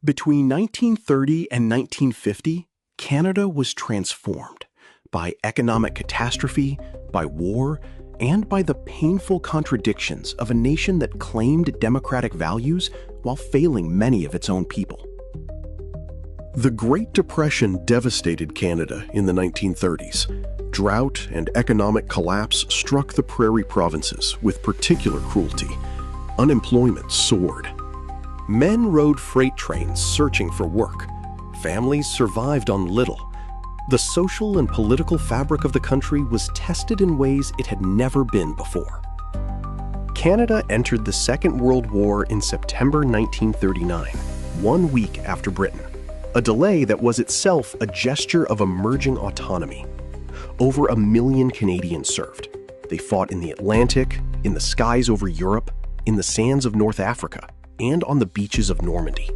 Between 1930 and 1950, Canada was transformed by economic catastrophe, by war, and by the painful contradictions of a nation that claimed democratic values while failing many of its own people. The Great Depression devastated Canada in the 1930s. Drought and economic collapse struck the prairie provinces with particular cruelty. Unemployment soared. Men rode freight trains searching for work. Families survived on little. The social and political fabric of the country was tested in ways it had never been before. Canada entered the Second World War in September 1939, 1 week after Britain, a delay that was itself a gesture of emerging autonomy. Over 1 million Canadians served. They fought in the Atlantic, in the skies over Europe, in the sands of North Africa, and on the beaches of Normandy.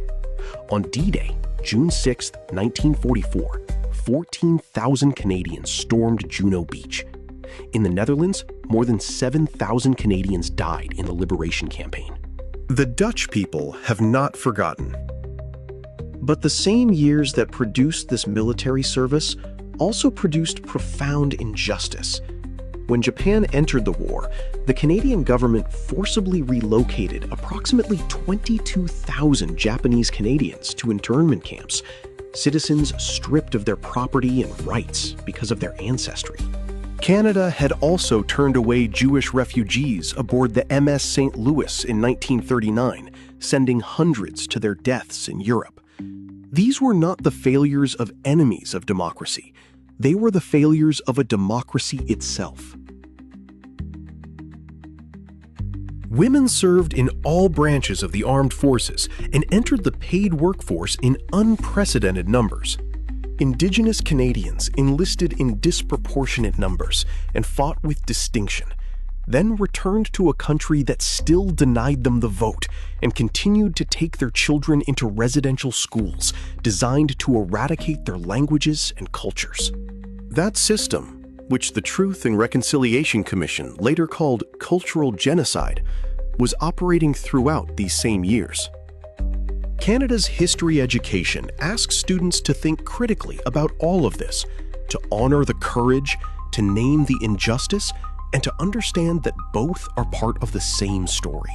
On D-Day, June 6, 1944, 14,000 Canadians stormed Juno Beach. In the Netherlands, more than 7,000 Canadians died in the liberation campaign. The Dutch people have not forgotten. But the same years that produced this military service also produced profound injustice. When Japan entered the war, the Canadian government forcibly relocated approximately 22,000 Japanese Canadians to internment camps, citizens stripped of their property and rights because of their ancestry. Canada had also turned away Jewish refugees aboard the MS St. Louis in 1939, sending hundreds to their deaths in Europe. These were not the failures of enemies of democracy. They were the failures of a democracy itself. Women served in all branches of the armed forces and entered the paid workforce in unprecedented numbers. Indigenous Canadians enlisted in disproportionate numbers and fought with distinction, then returned to a country that still denied them the vote and continued to take their children into residential schools designed to eradicate their languages and cultures. That system, which the Truth and Reconciliation Commission later called cultural genocide, was operating throughout these same years. Canada's history education asks students to think critically about all of this, to honor the courage, to name the injustice, and to understand that both are part of the same story.